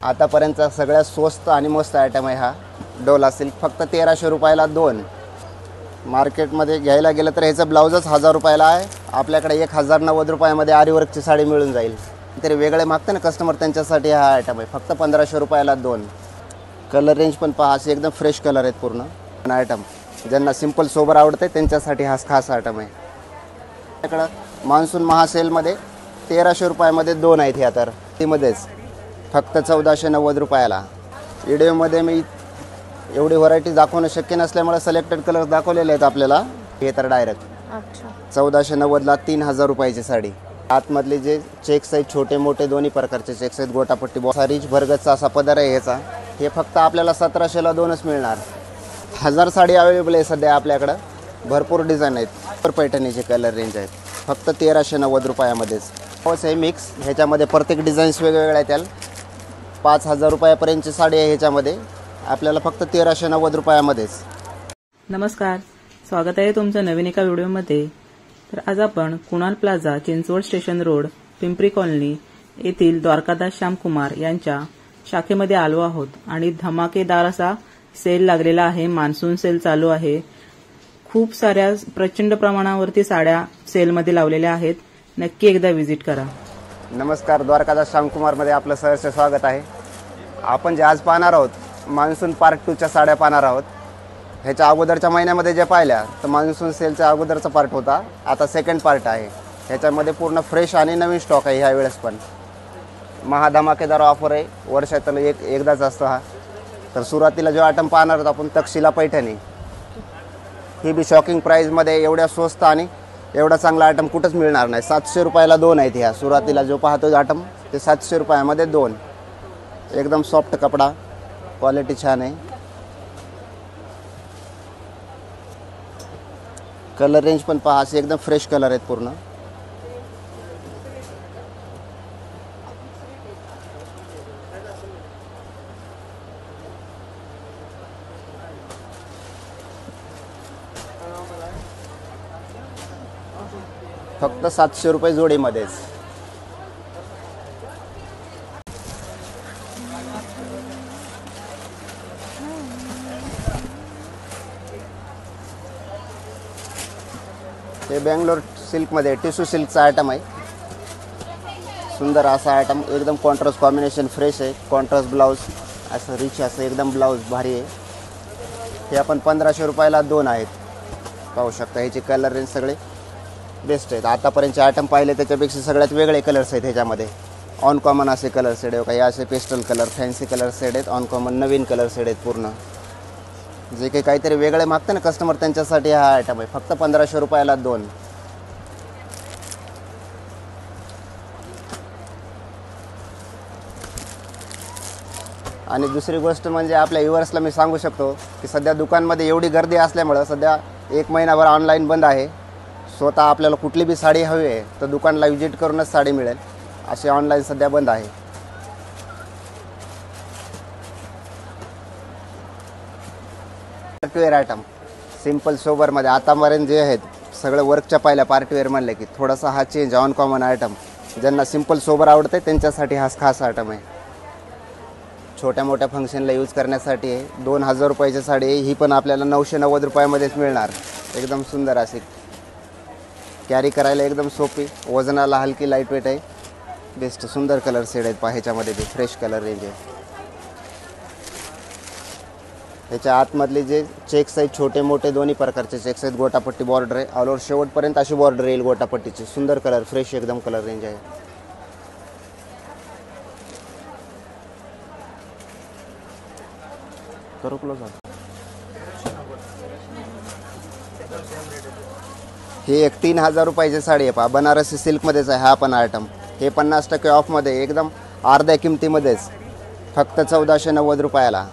आतापर्यंतचा सगळ्यात स्वस्त आणि मस्त आयटम आहे हा डोला सिल्क. फक्त 1300 रुपयाला 2. मार्केटमध्ये घ्यायला गेलं तर ह्याचं ब्लाउजच 1000 रुपयाला आहे. आपल्याकडे 1090 रुपयामध्ये आरीवर्कची साडी मिळून जाईल. तरी वेगळे मागते ना कस्टमर, त्यांच्यासाठी हा आयटम आहे. फक्त 1500 रुपयाला 2. कलर रेंज पण पहा, असे एकदम फ्रेश कलर आहेत पूर्ण आयटम. ज्यांना सिंपल सोबर आवडते त्यांच्यासाठी हा खास आयटम आहे. आपल्याकडं मान्सून महासेलमध्ये 1300 रुपयामध्ये 2 आहेत. ह्या तर तीमध्येच फक्त 1490 रुपयाला. व्हिडिओमध्ये मी एवढी व्हरायटी दाखवणं शक्य नसल्यामुळे सिलेक्टेड कलर दाखवलेले आहेत आपल्याला. हे तर डायरेक्ट 1490ला 3000 रुपयाची साडी. आतमधले जे चेक्स आहेत छोटे मोठे दोन्ही प्रकारचे चेक्स आहेत. गोटापट्टी रिच भरगतचा असा पदर आहे ह्याचा. हे फक्त आपल्याला 1700ला 2च मिळणार. 1000 साडी अवेलेबल आहे सध्या आपल्याकडं. भरपूर डिझाईन आहेत. पैठणीचे कलर रेंज आहेत. फक्त 1390 रुपयामध्येच. तोच आहे मिक्स. ह्याच्यामध्ये प्रत्येक डिझाईन्स वेगवेगळ्या आहेत. त्याला 5000 रुपयापर्यंतची साडी आहे ह्याच्यामध्ये. आपल्याला फक्त 1390 रुपयामध्येच. नमस्कार, स्वागत आहे तुमचं नवीन एका व्हिडिओमध्ये. तर आज आपण Kunal plaza, Chinchwad station road, Pimpri colony येथील द्वारकादास श्यामकुमार यांच्या शाखेमध्ये आलो आहोत आणि धमाकेदार असा सेल लागलेला आहे. मान्सून सेल चालू आहे. खूप साऱ्या प्रचंड प्रमाणावरती साड्या सेलमध्ये लावलेल्या आहेत. नक्की एकदा व्हिजिट करा. नमस्कार, द्वारकादास श्यामकुमारमध्ये आपलं सहर्ष स्वागत आहे. आपण जे आज पाहणार आहोत मान्सून पार्ट 2च्या साड्या पाहणार आहोत. ह्याच्या अगोदरच्या महिन्यामध्ये जे पाहिल्या तर मान्सून सेलच्या अगोदरचा पार्ट होता. आता सेकंड पार्ट आहे. ह्याच्यामध्ये पूर्ण फ्रेश आणि नवीन स्टॉक आहे. ह्या वेळेस पण महाधमाकेदार ऑफर आहे. वर्षातून एकदाच असतो हा. तर सुरुवातीला जो आयटम पाहणार आहोत आपण तक्षशिला पैठणी. ही बी शॉकिंग प्राईजमध्ये एवढ्या स्वस्त आणि एवढा चांगला आयटम कुठंच मिळणार नाही. 700 रुपयाला 2 आहेत. ह्या सुरुवातीला जो पाहतो आयटम ते 700 रुपयामध्ये 2. एकदम सॉफ्ट कपडा, क्वालिटी छान आहे. कलर रेंज पण पहा, असे एकदम फ्रेश कलर आहेत पूर्ण. फक्त 700 रुपये जोडीमध्येच. हे बेंगलोर सिल्कमध्ये टिश्यू सिल्कचा आयटम आहे. सुंदर असा आयटम, एकदम कॉन्ट्रास्ट कॉम्बिनेशन फ्रेश आहे. कॉन्ट्रास्ट ब्लाऊज असं रिच असं एकदम ब्लाऊज भारी आहे. हे आपण 1500 रुपयाला 2 आहेत. पाहू शकता ह्याचे कलर रेंज सगळे बेस्ट आहेत. आतापर्यंतचे आयटम पाहिले त्याच्यापेक्षा सगळ्यात वेगळे कलर्स आहेत ह्याच्यामध्ये. ऑन कॉमन असे कलर शेड आहे. काही असे pastel colour, fancy colour shade आहेत. ऑन कॉमन नवीन कलर शेड आहेत पूर्ण. जे काही काहीतरी वेगळे मागते ना कस्टमर त्यांच्यासाठी हा आयटम आहे. फक्त 1500 रुपयाला 2. आणि दुसरी गोष्ट म्हणजे आपल्या व्ह्युअर्सला मी सांगू शकतो की सध्या दुकानमध्ये एवढी गर्दी असल्यामुळं सध्या 1 महिनाभर ऑनलाईन बंद आहे. स्वतः आपल्याला कुठली बी साडी हवी आहे तर दुकानला व्हिजिट करूनच साडी मिळेल. असे ऑनलाईन सध्या बंद आहे. पार्टवेअर आयटम सिंपल सोबरमध्ये आतापर्यंत जे आहेत सगळं वर्कच्या पाहिल्या पार्टवेअर म्हणले की थोडासा हा चेंज ऑन कॉमन आयटम. ज्यांना सिंपल सोबर आवडते त्यांच्यासाठी हा खास आयटम आहे. छोट्या मोठ्या फंक्शनला यूज करण्यासाठी आहे. 2000 रुपयाची साडी आहे. ही पण आपल्याला 990 रुपयामध्येच मिळणार. एकदम सुंदर अशी, कॅरी करायला एकदम सोपी, वजनाला हलकी, लाईट वेट आहे. बेस्ट सुंदर कलर शेड आहेत. पहा ह्याच्यामध्ये बी फ्रेश कलर रेंज आहे. ह्याच्या आतमधले जे चेक्स आहेत छोटे मोठे दोन्ही प्रकारचे चेक्स आहेत. गोटापट्टी बॉर्डर आहे. ऑल ओव्हर शेवटपर्यंत अशी बॉर्डर येईल गोटापट्टीची. सुंदर कलर, फ्रेश एकदम कलर रेंज आहे. करू क्लोज. हे एक 3000 रुपयाची साडी आहे. पहा बनारसी सिल्कमध्येच आहे हा पण आयटम. हे 50% ऑफमध्ये एकदम अर्ध्या किमतीमध्येच फक्त 1490 रुपयाला.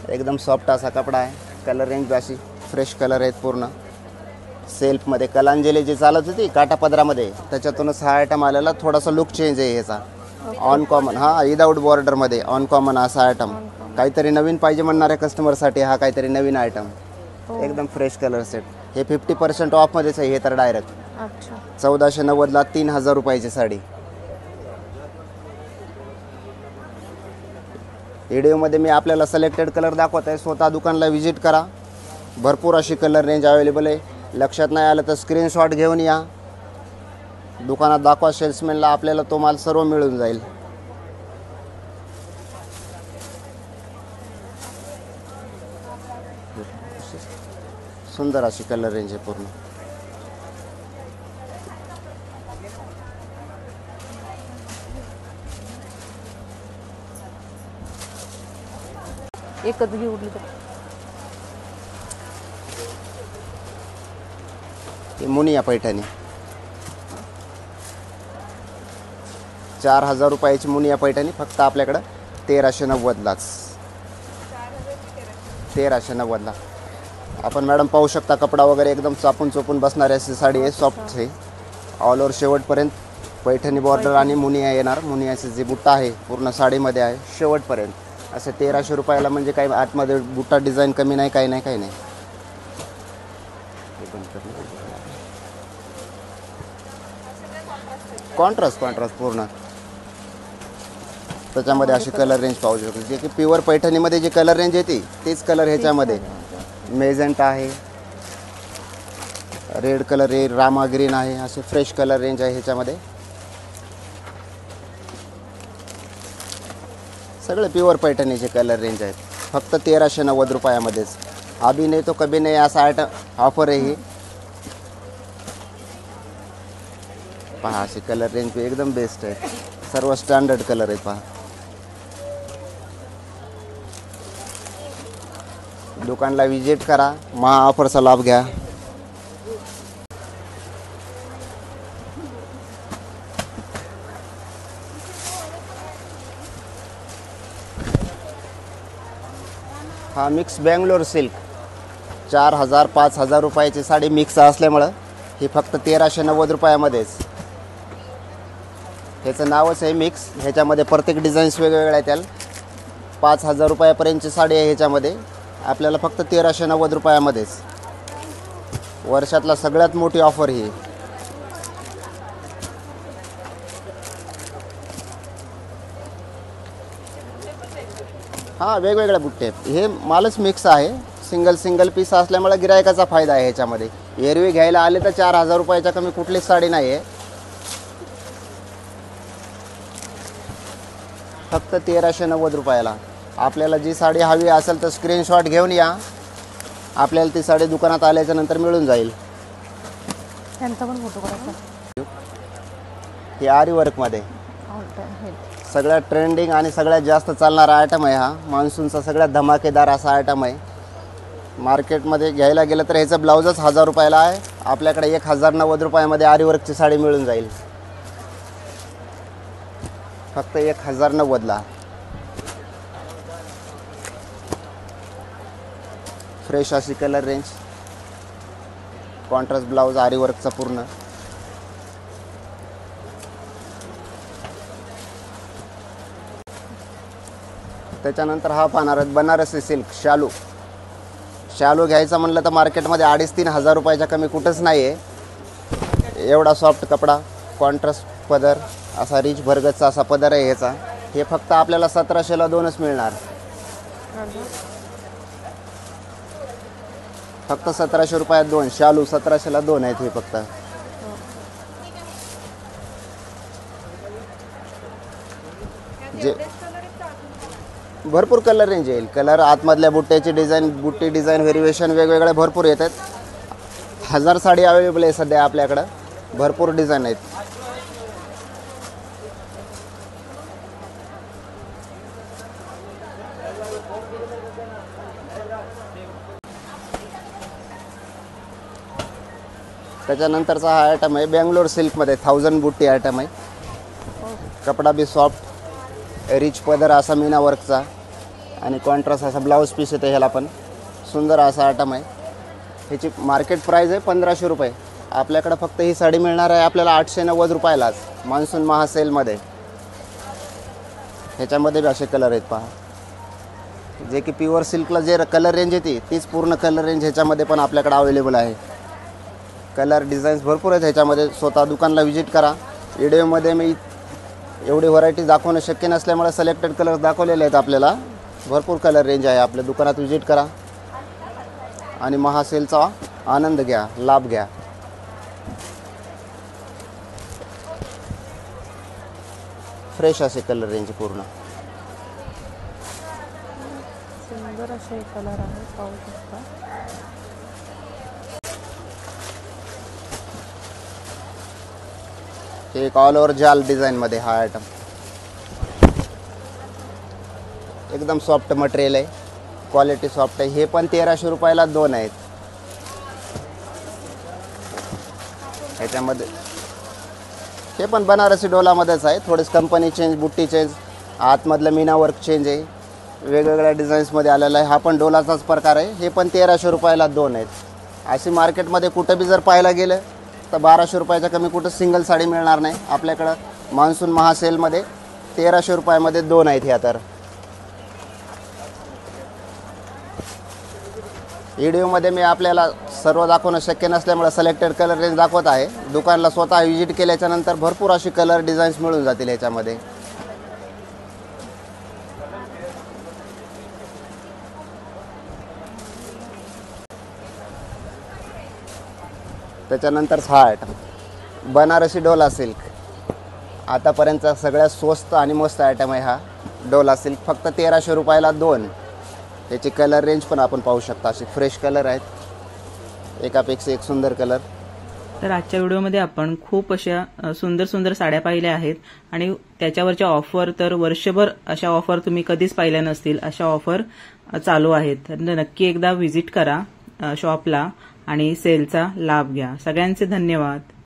एकदम सॉफ्ट असा कपडा आहे. कलर रेंज अशी फ्रेश कलर आहेत पूर्ण. सेल्फमध्ये कलांजली जी चालत होती काटापदरामध्ये त्याच्यातूनच हा आयटम आलेला. थोडासा लुक चेंज आहे ह्याचा. ऑन कॉमन हा विदाऊट बॉर्डरमध्ये ऑन कॉमन असा आयटम. काहीतरी नवीन पाहिजे म्हणणाऱ्या कस्टमरसाठी हा काहीतरी नवीन आयटम. एकदम फ्रेश कलर सेट. हे 50% ऑफमध्येच आहे. हे तर डायरेक्ट 1490ला 3000 रुपयाची साडी. व्हिडिओमध्ये मी आपल्याला सिलेक्टेड कलर दाखवत आहे, स्वतः दुकानला व्हिजिट करा. भरपूर अशी कलर रेंज अवेलेबल आहे. लक्षात नाही आलं तर स्क्रीनशॉट घेऊन या, दुकानात दाखवा सेल्समॅनला, आपल्याला तो माल सर्व मिळून जाईल. सुंदर अशी कलर रेंज आहे पूर्ण. एकच घे उरली तर. ही मुनिया पैठणी 4000 रुपयाची मुनिया पैठणी फक्त आपल्याकडं 1390लाच. 1390ला. आपण मॅडम पाहू शकता, कपडा वगैरे एकदम चापून चोपून बसणारी अशी साडी आहे, सॉफ्ट आहे. ऑल ओव्हर शेवटपर्यंत पैठणी बॉर्डर आणि मुनिया येणार. मुनियाचे जे बुट्टा आहे पूर्ण साडीमध्ये आहे शेवटपर्यंत. असे 1300 रुपयाला म्हणजे काही आतमध्ये बुट्टा डिझाईन कमी नाही, काही नाही, काही नाही. कॉन्ट्रास्ट पूर्ण. त्याच्यामध्ये अशी कलर रेंज पाहू शकतो, जे की प्युअर पैठणीमध्ये जी कलर रेंज येते तेच कलर ह्याच्यामध्ये. मेजेंटा आहे, रेड कलर आहे, रामा ग्रीन आहे, असे फ्रेश कलर रेंज आहे ह्याच्यामध्ये. सगळे प्युअर पैठणीचे कलर रेंज आहेत फक्त 1390 रुपयामध्येच. अभी नाही तो कभी नाही असा आयटम ऑफर आहे ही. पहा असे कलर रेंज एकदम बेस्ट आहे, सर्व स्टँडर्ड कलर आहेत. पहा दुकानला विजिट करा, महा ऑफरचा लाभ घ्या. हा मिक्स बेंगलोर सिल्क 4000-5000 रुपयाची साडी मिक्स असल्यामुळं ही फक्त 1390 रुपयामध्येच. ह्याचं नावच आहे मिक्स. ह्याच्यामध्ये प्रत्येक डिझाईन्स वेगवेगळ्या आहेत. त्याला 5000 रुपयापर्यंतची साडी आहे ह्याच्यामध्ये, आपल्याला फक्त 1390 रुपयामध्येच. वर्षातला सगळ्यात मोठी ऑफर ही. हां वेगवेगळ्या बुट्टे आहेत. हे मालच मिक्स आहे, सिंगल पीस असल्यामुळे गिरायकाचा फायदा आहे ह्याच्यामध्ये. एरवी घ्यायला आले तर 4000 रुपयाच्या कमी कुठलीच साडी नाही आहे. फक्त 1390 रुपयाला. आपल्याला जी साडी हवी असेल तर स्क्रीनशॉट घेऊन या, आपल्याला ती साडी दुकानात आल्याच्या नंतर मिळून जाईल. त्यांचा पण फोटो काढायचा. ही आरी वर्कमध्ये सगळ्यात ट्रेंडिंग आणि सगळ्यात जास्त चालणारा आयटम आहे हा. मान्सूनचा सगळ्यात धमाकेदार असा आयटम आहे. मार्केटमध्ये घ्यायला गेलं तर ह्याचं ब्लाऊजच 1000 रुपयाला आहे. आपल्याकडे 1090 रुपयामध्ये आरी वर्कची साडी मिळून जाईल फक्त 1090ला. फ्रेश अशी कलर रेंज, कॉन्ट्रास्ट ब्लाऊज आरी वर्कचा पूर्ण. त्याच्यानंतर हा पाहणार बनारसी सिल्क शालू घ्यायचा म्हणलं तर मार्केटमध्ये 2500-3000 हजार रुपयाच्या कमी कुठंच नाही आहे. एवढा सॉफ्ट कपडा, कॉन्ट्रास्ट पदर, असा रिच भरगतचा असा पदर आहे ह्याचा. हे फक्त आपल्याला 1700ला 2च मिळणार. फक्त 1700 रुपयात 2 शालू. 1700ला 2 आहेत हे फक्त. जे भरपूर कलर रेंज येईल. कलर आतमधल्या बुट्ट्याची डिझाईन, बुट्टी डिझाईन व्हेरिएशन वेगवेगळे भरपूर येतात. 1000 साडी अवेलेबल आहे सध्या आपल्याकडं. भरपूर डिझाईन आहेत. त्याच्यानंतरचा हा आयटम आहे बेंगलोर सिल्कमध्ये 1000 बुट्टी आयटम आहे. कपडा बी सॉफ्ट, रिच पदर असा मीना वर्कचा आणि कॉन्ट्रास्ट असा ब्लाऊज पीस येते ह्याला पण. सुंदर असा आयटम आहे. ह्याची मार्केट प्राईस आहे 1500 रुपये. आपल्याकडं फक्त ही साडी मिळणार आहे आपल्याला 890 रुपयालाच मान्सून महासेलमध्ये. ह्याच्यामध्ये बी असे कलर आहेत पहा, जे की प्युअर सिल्कला जे कलर रेंज येते तीच पूर्ण कलर रेंज ह्याच्यामध्ये पण आपल्याकडे अवेलेबल आहे. कलर डिझाईन्स भरपूर आहेत ह्याच्यामध्ये. स्वतः दुकानला व्हिजिट करा. व्हिडिओमध्ये मी एवढी व्हरायटी दाखवणं शक्य नसल्यामुळे सिलेक्टेड कलर दाखवलेले आहेत आपल्याला. भरपूर कलर रेंज आहे. आपल्या दुकानात व्हिजिट करा आणि महासेलचा आनंद घ्या, लाभ घ्या. फ्रेश असे कलर रेंज पूर्ण. सुंदर असे कलर आहे, पाहू शकता. एक ऑल ओव्हर जाल डिझाईन मध्ये हा आयटम. एकदम सॉफ्ट मटेरियल आहे, क्वालिटी सॉफ्ट आहे. हे पण 1300 रुपयाला 2 आहेत. ह्याच्यामध्ये हे पण बनारसी डोलामध्येच आहे. थोडीच कंपनी चेंज, बुट्टी चेंज, आतमधलं मीना वर्क चेंज आहे. वेगवेगळ्या डिझाईन्समध्ये आलेला आहे. हा पण डोलाचाच प्रकार आहे. हे पण 1300 रुपयाला 2 आहेत. अशी मार्केटमध्ये कुठं बी जर पाहायला गेलं तर 1200 रुपयाच्या कमी कुठं सिंगल साडी मिळणार नाही. आपल्याकडं मान्सून महासेलमध्ये 1300 रुपयामध्ये 2 आहेत. ह्या तर व्हिडिओमध्ये मी आपल्याला सर्व दाखवणं शक्य नसल्यामुळे सिलेक्टेड कलर रेंज दाखवत आहे. दुकानला स्वतः व्हिजिट केल्याच्यानंतर भरपूर अशी कलर डिझाईन्स मिळून जातील याच्यामध्ये. त्याच्यानंतर हा आयटम बनारसी डोला सिल्क. आतापर्यंतचा सगळ्यात स्वस्त आणि मस्त आयटम आहे हा डोला सिल्क. फक्त 1300 रुपयाला 2. त्याची कलर रेंज पण आपण पाहू शकता. असे फ्रेश कलर आहेत, एकापेक्षा एक सुंदर कलर. तर आजच्या व्हिडिओमध्ये आपण खूप अशा सुंदर सुंदर साड्या पाहिल्या आहेत आणि त्याच्यावरच्या ऑफर तर वर्षभर अशा ऑफर तुम्ही कधीच पाहिल्या नसतील. अशा ऑफर चालू आहेत. तर नक्की एकदा व्हिजिट करा शॉपला आणि सेलचा लाभ घ्या. सगळ्यांचे धन्यवाद.